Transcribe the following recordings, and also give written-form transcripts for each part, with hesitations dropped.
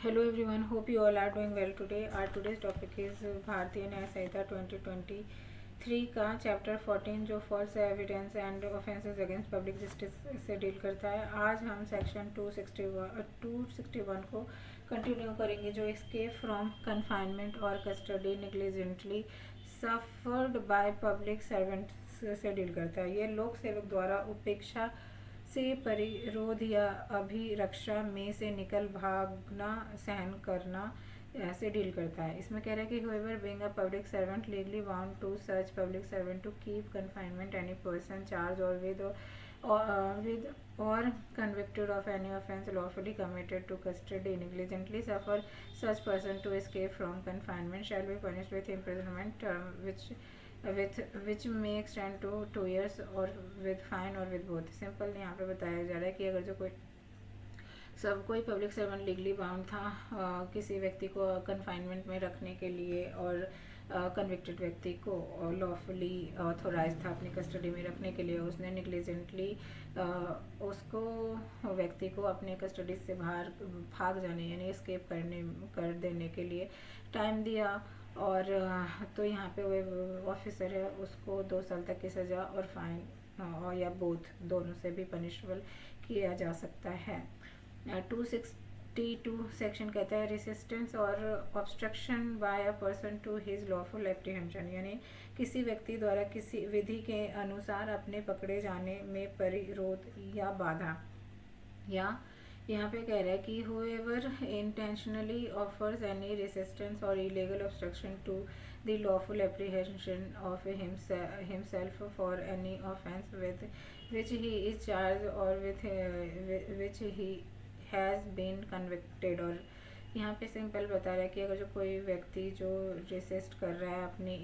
Hello everyone, hope you all are doing well today. Our today's topic is भारतीय न्याय संहिता 2023 का chapter 14 जो false evidence and offences against public justice से deal करता है। आज हम सेक्शन 261 को कंटिन्यू करेंगे जो एस्केप फ्रॉम कन्फाइनमेंट और custody negligently suffered by public servants से डील करता है। ये लोक सेवक द्वारा उपेक्षा से परिरोध या अभिरक्षा में से निकल भागना सहन करना ऐसे डील करता है। इसमें कह रहा है कि whoever being a public servant legally bound to such public servant to keep confinement any person charged or convicted of any offence lawfully committed to custody negligently suffer such person to escape from confinement shall be punished with imprisonment term which may extend to 2 years और with fine और with both। Simple यहाँ पे बताया जा रहा है कि अगर जो कोई पब्लिक सर्वेंट लीगली बाउंड था किसी व्यक्ति को कन्फाइनमेंट में रखने के लिए और कन्विक्टेड व्यक्ति को लॉफुली ऑथोराइज था अपनी कस्टडी में रखने के लिए, उसने निग्लिजेंटली उसको व्यक्ति को अपने कस्टडी से बाहर भाग जाने यानी एस्केप कर देने के लिए टाइम दिया और तो यहाँ पे वो ऑफिसर है उसको 2 साल तक की सज़ा और फाइन और या बोथ दोनों से भी पनिशबल किया जा सकता है। 262 सेक्शन कहता है रेसिस्टेंस और obstruction by a person to his lawful apprehension यानी किसी व्यक्ति द्वारा किसी विधि के अनुसार अपने पकड़े जाने में परिरोध या बाधा, या यहाँ पे कह रहा है कि whoever intentionally offers any resistance or illegal obstruction to the lawful apprehension of himself for any offence with which he is charged or with which he has been convicted। और यहाँ पे सिंपल बता रहा है कि अगर जो कोई व्यक्ति जो रेसिस्ट कर रहा है अपनी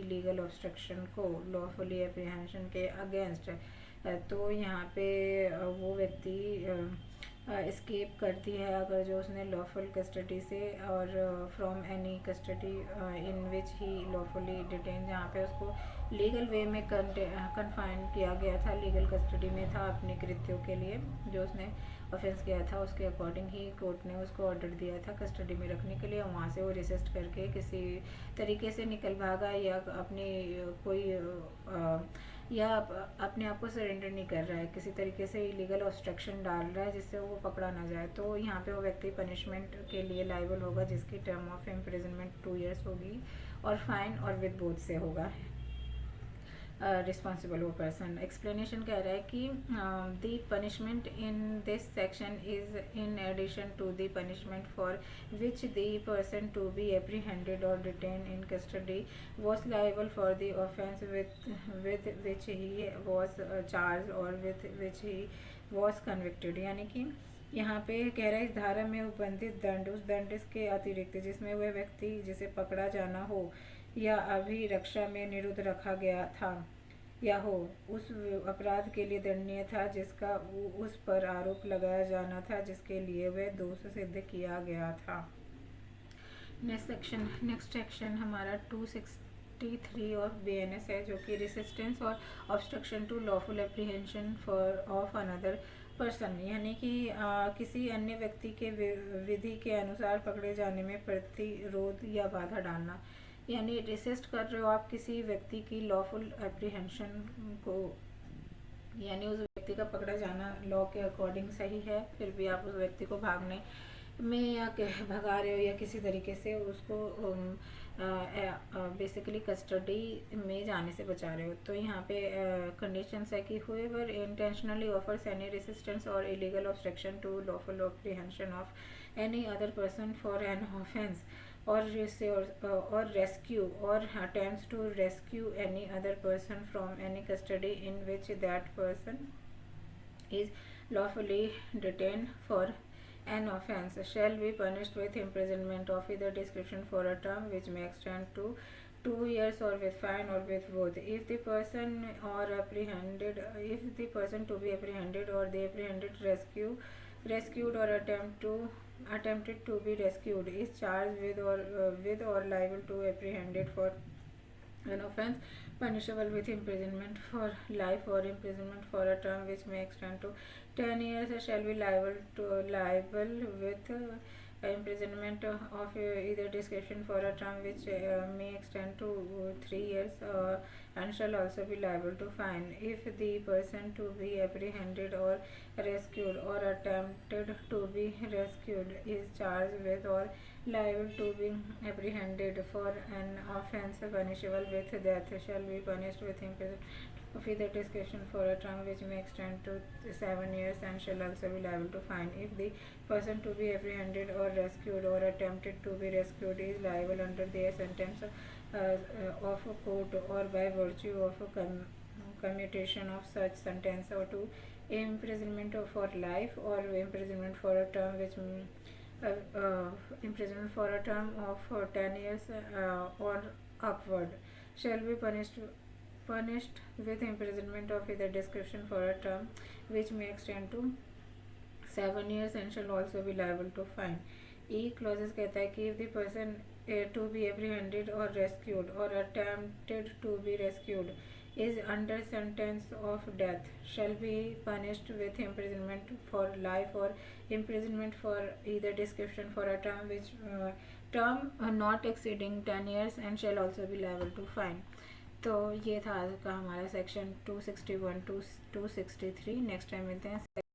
इलीगल ऑब्स्ट्रक्शन को लॉफुली एप्रीहेंशन के अगेंस्ट तो यहाँ पे वो व्यक्ति एस्केप करती है अगर जो उसने लॉफुल कस्टडी से और from any custody in which he lawfully detain, जहाँ पे उसको लीगल वे में कन्फाइन किया गया था, लीगल कस्टडी में था अपने कृत्यों के लिए जो उसने ऑफेंस किया था उसके अकॉर्डिंग ही कोर्ट ने उसको ऑर्डर दिया था कस्टडी में रखने के लिए। वहाँ से वो रेसिस्ट करके किसी तरीके से निकल भागा या अपनी या अपने आप को सरेंडर नहीं कर रहा है, किसी तरीके से इलीगल ऑब्स्ट्रक्शन डाल रहा है जिससे वो पकड़ा ना जाए, तो यहाँ पे वो व्यक्ति पनिशमेंट के लिए लाइबल होगा जिसकी टर्म ऑफ इम्प्रिजनमेंट 2 years होगी और फाइन और विद बोथ से होगा रिस्पॉन्सिबल वो पर्सन। एक्सप्लेनेशन कह रहा है कि the punishment in this section is in addition to the punishment for which the person to be apprehended और detain in custody was liable for the offence with which he was charged और with which he was convicted. यानी कि यहाँ पे कह रहा है इस धारा में उपबंधित दंड उस दंड के अतिरिक्त जिसमें वह व्यक्ति जिसे पकड़ा जाना हो या अभिरक्षा में निरुद्ध रखा गया था या हो उस अपराध के लिए दंडनीय था जिसका उस पर आरोप लगाया जाना था जिसके लिए वह दोष सिद्ध किया गया था। नेक्स्ट सेक्शन हमारा 263 ऑफ BNS है जो कि रेसिस्टेंस और obstruction to lawful apprehension for of another person यानी कि किसी अन्य व्यक्ति के विधि के अनुसार पकड़े जाने में प्रतिरोध या बाधा डालना, यानी रेसिस्ट कर रहे हो आप किसी व्यक्ति की लॉफुल एप्रीहेंशन को, यानी उस व्यक्ति का पकड़ा जाना लॉ के अकॉर्डिंग सही है फिर भी आप उस व्यक्ति को भागने में या भगा रहे हो या किसी तरीके से उसको बेसिकली कस्टडी में जाने से बचा रहे हो, तो यहाँ पे कंडीशंस है कि whoever intentionally offers any resistance or illegal obstruction to lawful apprehension of any other person for an offense or rescue or attempts to rescue any other person from any custody in which that person is lawfully detained for an offence shall be punished with imprisonment of either description for a term which may extend to 2 years or with fine or with both if the person to be apprehended or the apprehended rescued or attempted to be rescued is charged with or liable to apprehended for an offence punishable with imprisonment for life or imprisonment for a term which may extend to 10 years shall be liable imprisonment of either description for a term which may extend to 3 years and shall also be liable to fine if the person to be apprehended or rescued or attempted to be rescued is charged with or liable to be apprehended for an offence punishable with death shall be punished with imprisonment of either discretion for a term which may extend to 7 years and shall also be liable to fine if the person to be apprehended or rescued or attempted to be rescued is liable under the sentence of a court or by virtue of a commutation of such sentence or to imprisonment for life or imprisonment for a term which imprisonment for a term of 10 years or upward shall be punished with imprisonment of either description for a term which may extend to 7 years and shall also be liable to fine. E clauses कहता है कि if the person to be apprehended or rescued or attempted to be rescued is under sentence of death shall be punished with imprisonment for life or imprisonment for either description for a term which term not exceeding 10 years and shall also be liable to fine. तो ये था आज का हमारा section 261 to 263. Next time मिलते हैं.